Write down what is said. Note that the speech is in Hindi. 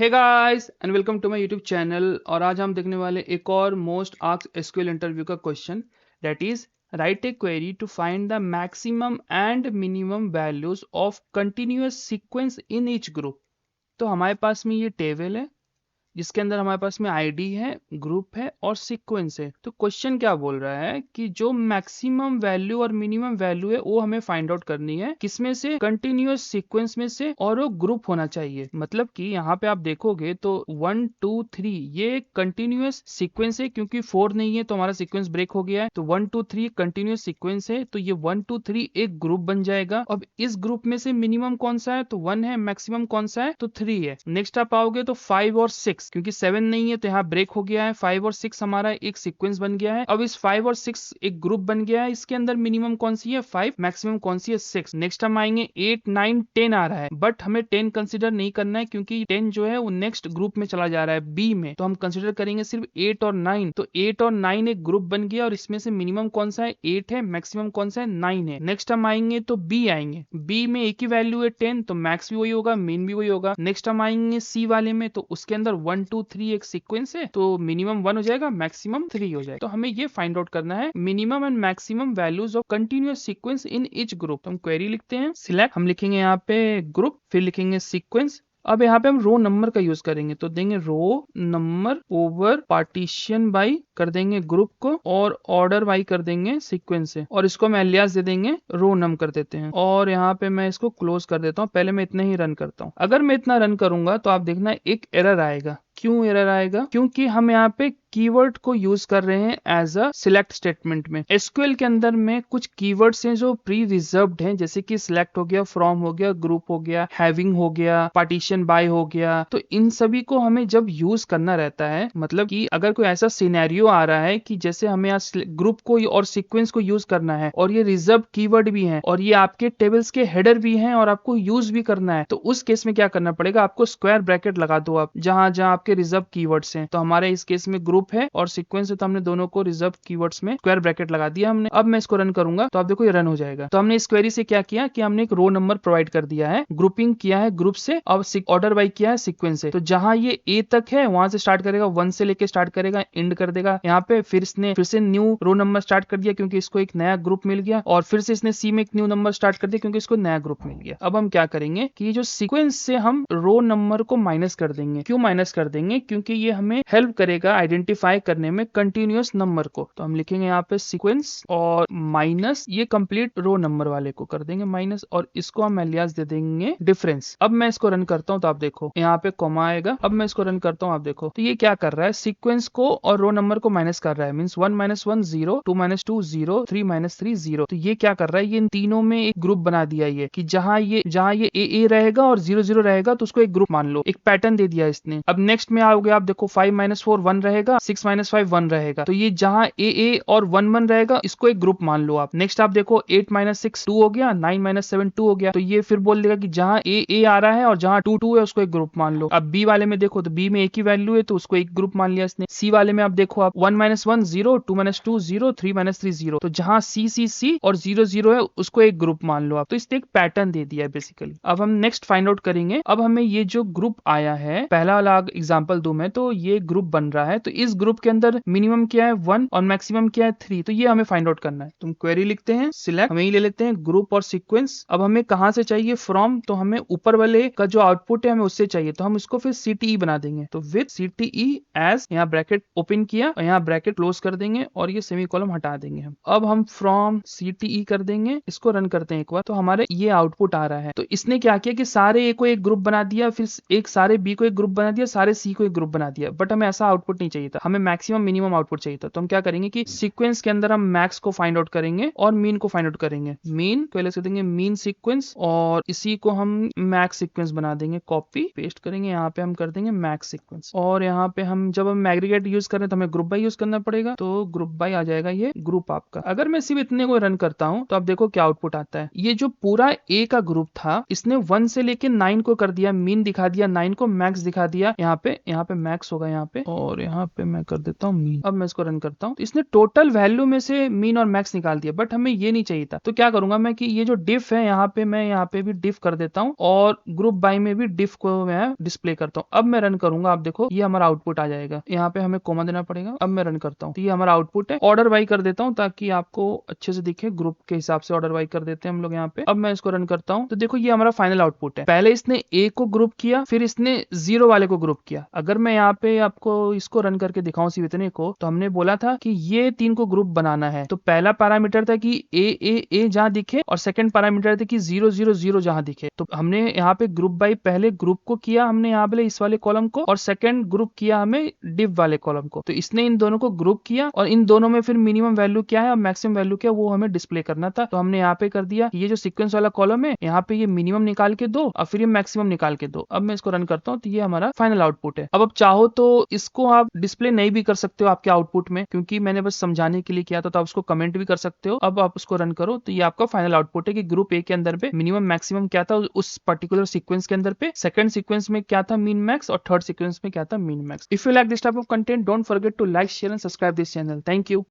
Hey guys and welcome to my YouTube channel. और आज हम देखने वाले एक और मोस्ट आस्क्ड एसक्यूएल इंटरव्यू का question, that is write a query to find the maximum and minimum values of continuous sequence in each group. तो हमारे पास में ये टेबल है जिसके अंदर हमारे पास में आईडी है, ग्रुप है और सीक्वेंस है। तो क्वेश्चन क्या बोल रहा है कि जो मैक्सिमम वैल्यू और मिनिमम वैल्यू है वो हमें फाइंड आउट करनी है, किसमें से, कंटिन्यूअस सीक्वेंस में से, और वो ग्रुप होना चाहिए। मतलब कि यहाँ पे आप देखोगे तो 1 2 3 ये कंटिन्यूअस सीक्वेंस है, क्योंकि 4 नहीं है तो हमारा सीक्वेंस ब्रेक हो गया है। तो 1 2 3 कंटिन्यूअस सीक्वेंस है, तो ये 1 2 3 एक ग्रुप बन जाएगा। अब इस ग्रुप में से मिनिमम कौन सा है, तो 1 है। मैक्सिमम कौन सा है, तो 3 है। नेक्स्ट आप आओगे तो 5 और 6, क्योंकि 7 नहीं है तो यहाँ ब्रेक हो गया है। 5 और 6 हमारा एक सीक्वेंस बन गया है। अब इस 5 और 6 एक ग्रुप बन गया है। इसके अंदर मिनिमम कौन सी है, 5, मैक्सिमम कौन सी है, 6। नेक्स्ट हम आएंगे 8 9 10 आ रहा है, बट हमें 10 कंसीडर नहीं करना है, क्योंकि 10 जो है वो नेक्स्ट ग्रुप में चला जा रहा है, बी में। तो हम कंसीडर करेंगे सिर्फ 8 और 9। तो 8 और 9 एक ग्रुप बन गया और इसमें से मिनिमम कौन सा है, 8 है। मैक्सिमम कौन सा है, 9 है। नेक्स्ट हम आएंगे तो बी आएंगे। बी में एक ही वैल्यू है 10, तो मैक्स भी वही होगा, मीन भी वही होगा। नेक्स्ट हम आएंगे सी वाले में, तो उसके अंदर 1 2 3 एक सीक्वेंस है, तो मिनिमम 1 हो जाएगा, मैक्सिमम 3 हो जाएगा। तो हमें ये फाइंड आउट करना है minimum and maximum values of continuous sequence in each group. तो हम क्वेरी लिखते हैं, सिलेक्ट, हम लिखेंगे यहाँ पे ग्रुप, फिर लिखेंगे सीक्वेंस। अब यहाँ पे हम रो नंबर का यूज करेंगे, तो देंगे row number over partition by कर देंगे ग्रुप को, और ऑर्डर बाई कर देंगे सीक्वेंस से, और इसको हम एलियास दे देंगे रो नम कर देते हैं। और यहाँ पे मैं इसको क्लोज कर देता हूँ। पहले मैं इतना ही रन करता हूँ। अगर मैं इतना रन करूंगा तो आप देखना एक एरर आएगा। क्यों एरर आएगा, क्योंकि हम यहाँ पे कीवर्ड को यूज कर रहे हैं एज अ सिलेक्ट स्टेटमेंट में। एसक्यूएल के अंदर में कुछ कीवर्ड्स हैं जो प्री रिजर्व्ड हैं, जैसे कि सिलेक्ट हो गया, फ्रॉम हो गया, ग्रुप हो गया, हैविंग हो गया, पार्टीशन बाय हो गया। तो इन सभी को हमें जब यूज करना रहता है, मतलब कि अगर कोई ऐसा सिनेरियो आ रहा है कि जैसे हमें यहाँ ग्रुप को और सीक्वेंस को यूज करना है, और ये रिजर्व कीवर्ड भी है, और ये आपके टेबल्स के हेडर भी हैं, और आपको यूज भी करना है, तो उस केस में क्या करना पड़ेगा, आपको स्क्वायर ब्रैकेट लगा दो आप जहां जहां आपके रिजर्व कीवर्ड्स हैं। तो हमारे इस केस में ग्रुप है और सीक्वेंस है, तो हमने दोनों को रिजर्व कीवर्ड्स में स्क्वायर ब्रैकेट लगा दिया हमने। अब मैं इसको रन करूंगा तो आप देखो ये रन हो जाएगा। तो हमने इस क्वेरी से क्या किया कि हमने एक रो नंबर प्रोवाइड कर दिया है, ग्रुपिंग किया है ग्रुप से, और ऑर्डर बाई किया है सीक्वेंस से। तो जहां ये ए तक है वहां से स्टार्ट करेगा, 1 से लेके स्टार्ट करेगा, एंड कर देगा यहाँ पे। फिर इसने फिर से न्यू रो नंबर स्टार्ट कर दिया क्योंकि इसको एक नया ग्रुप मिल गया, और फिर से इसने सी में एक न्यू नंबर स्टार्ट कर दिया क्योंकि इसको नया ग्रुप मिल गया। अब हम क्या करेंगे कि ये जो सीक्वेंस से हम रो नंबर को माइनस कर देंगे। क्यों माइनस कर देंगे, क्योंकि ये हमें हेल्प करेगा आइडेंटिफाई करने में कंटिन्यूअस नंबर को। तो हम लिखेंगे यहाँ पे सीक्वेंस और माइनस ये कंप्लीट रो नंबर वाले को कर देंगे माइनस, और इसको हम एलियास दे देंगे डिफरेंस। अब मैं इसको रन करता हूँ तो आप देखो यहाँ पे कॉमा आएगा। अब मैं इसको रन करता हूँ, आप देखो तो ये क्या कर रहा है, सीक्वेंस को और रो नंबर को माइनस कर रहा है। मींस 1 - 1 0, 2 - 2 0, 3 - 3 0। तो ये क्या कर रहा है, ये इन तीनों में एक ग्रुप बना दिया ये, कि जहां ये ए रहेगा और 0 0 रहेगा तो उसको एक ग्रुप मान लो। एक पैटर्न दे दिया इसने। अब नेक्स्ट में आओगे आप देखो 5 - 4 1 रहेगा, 6 - 5 1 रहेगा। तो ये जहां ए और 1 1 रहेगा इसको एक ग्रुप मान लो आप। नेक्स्ट आप देखो 8 - 6 2 हो गया, 9 - 7 2 हो गया। तो ये फिर बोल देगा कि जहां ए आ रहा है और जहां 2 2 है उसको एक ग्रुप मान लो। अब बी वाले में देखो तो बी में एक ही वैल्यू है तो उसको एक ग्रुप मान लिया इसने। सी वाले में आप देखो आप 1 - 1 0, 2 - 2 0, 3 - 3 0। तो जहां सी और 0 0 है उसको एक ग्रुप मान लो आप। तो इसने एक पैटर्न दे दिया है बेसिकली। अब हम नेक्स्ट फाइंड आउट करेंगे। अब हमें ये जो ग्रुप आया है, पहला वाला एग्जांपल दूं मैं, तो ये ग्रुप बन रहा है। तो इस ग्रुप के अंदर मिनिमम क्या है 1 और मैक्सिमम क्या है 3। तो ये हमें फाइंड आउट करना है। तुम क्वेरी लिखते हैं, सिलेक्ट, हमें ही ले लेते हैं ग्रुप और सीक्वेंस। अब हमें कहां से चाहिए, फ्रॉम। तो हमें ऊपर वाले का जो आउटपुट है हमें उससे चाहिए, तो हम इसको फिर CTE बना देंगे। तो विद CTE एज, यहाँ ब्रैकेट ओपन किया और यहाँ ब्रैकेट क्लोज कर देंगे, और ये सेमीकोलन हटा देंगे हम। अब हम फ्रॉम CTE कर देंगे, इसको रन करते हैं एक बार, तो हमारे ये आउटपुट आ रहा है। तो इसने क्या किया कि सारे ए को एक ग्रुप बना दिया, फिर एक सारे बी को एक ग्रुप बना दिया, सारे सी को एक ग्रुप बना दिया। बट हमें ऐसा आउटपुट नहीं चाहिए था, हमें मैक्सिमम मिनिमम आउटपुट चाहिए था। तो हम क्या करेंगे कि सीक्वेंस के अंदर हम मैक्स को फाइंड आउट करेंगे और मीन को फाइंड आउट करेंगे। मीन को कर देंगे मीन सीक्वेंस, और इसी को हम मैक्स सीक्वेंस बना देंगे। कॉपी पेस्ट करेंगे, यहाँ पे हम कर देंगे मैक्स सीक्वेंस। और यहाँ पे हम जब हम एग्रीगेट यूज कर रहे हैं तो हमें ग्रुप बाय यूज करना पड़ेगा। तो ग्रुप बाय आ जाएगा ये ग्रुप आपका। अगर मैं सिर्फ इतने को रन करता हूँ तो आप देखो क्या आउटपुट आता है। ये जो पूरा ए का ग्रुप था इसने 1 से लेके 9 को कर दिया, मीन दिखा दिया, 9 को मैक्स दिखा दिया यहाँ पे, यहाँ पे मैक्स होगा यहाँ पे, और यहाँ पे मैं कर देता हूँ मीन। अब मैं इसको रन करता हूँ, इसने टोटल वैल्यू में से मीन और मैक्स निकाल दिया, बट हमें ये नहीं चाहिए था। तो क्या करूंगा मैं कि ये जो डिफ है यहाँ पे, मैं यहाँ पे भी डिफ कर देता हूँ और ग्रुप बाय में भी डिफ को मैं डिस्प्ले करता हूँ। अब मैं रन करूंगा, आप देखो ये हमारा आउटपुट आ जाएगा। यहाँ पे हमें कोमा देना पड़ेगा। अब मैं रन करता हूँ तो ये हमारा आउटपुट है। ऑर्डर बाई कर देता हूँ ताकि आपको अच्छे से दिखे, ग्रुप के हिसाब से ऑर्डर बाई कर देते हैं हम लोग यहाँ पे। अब मैं इसको रन करता हूँ तो देखो ये हमारा फाइनल आउटपुट है। पहले इसने ए को ग्रुप किया, फिर इसने 0 वाले को ग्रुप किया। अगर मैं यहाँ पे आपको इसको रन करके दिखाऊं इतने को, तो हमने बोला था कि ये 3 को ग्रुप बनाना है। तो पहला पैरामीटर था कि ए जहां दिखे, और सेकंड पैरामीटर था कि 0 0 0 जहां दिखे। तो हमने यहाँ पे ग्रुप बाई पहले ग्रुप को किया हमने यहाँ पे इस वाले कॉलम को, और सेकंड ग्रुप किया हमें डिव वाले कॉलम को। तो इसने इन दोनों को ग्रुप किया, और इन दोनों में फिर मिनिमम वैल्यू क्या है और मैक्सिमम वैल्यू क्या है वो हमें डिस्प्ले करना था। तो हमने यहाँ पे कर दिया, ये जो सीक्वेंस वाला कॉलम है यहाँ पे ये मिनिमम निकाल के दो और फिर ये मैक्सिमम निकाल के दो। अब मैं इसको रन करता हूँ तो ये हमारा फाइनल आउटपुट है। अब आप चाहो तो इसको आप डिस्प्ले नहीं भी कर सकते हो आपके आउटपुट में, क्योंकि मैंने बस समझाने के लिए किया था। तो आप उसको कमेंट भी कर सकते हो। अब आप उसको रन करो तो ये आपका फाइनल आउटपुट है कि ग्रुप ए के अंदर पे मिनिमम मैक्सिमम क्या था उस पर्टिकुलर सीक्वेंस के अंदर पे, सेकंड सीक्वेंस में क्या था मीन मैक्स, और थर्ड सीक्वेंस में क्या था min max. If you like this type of content, don't forget to like, share and subscribe this channel. Thank you.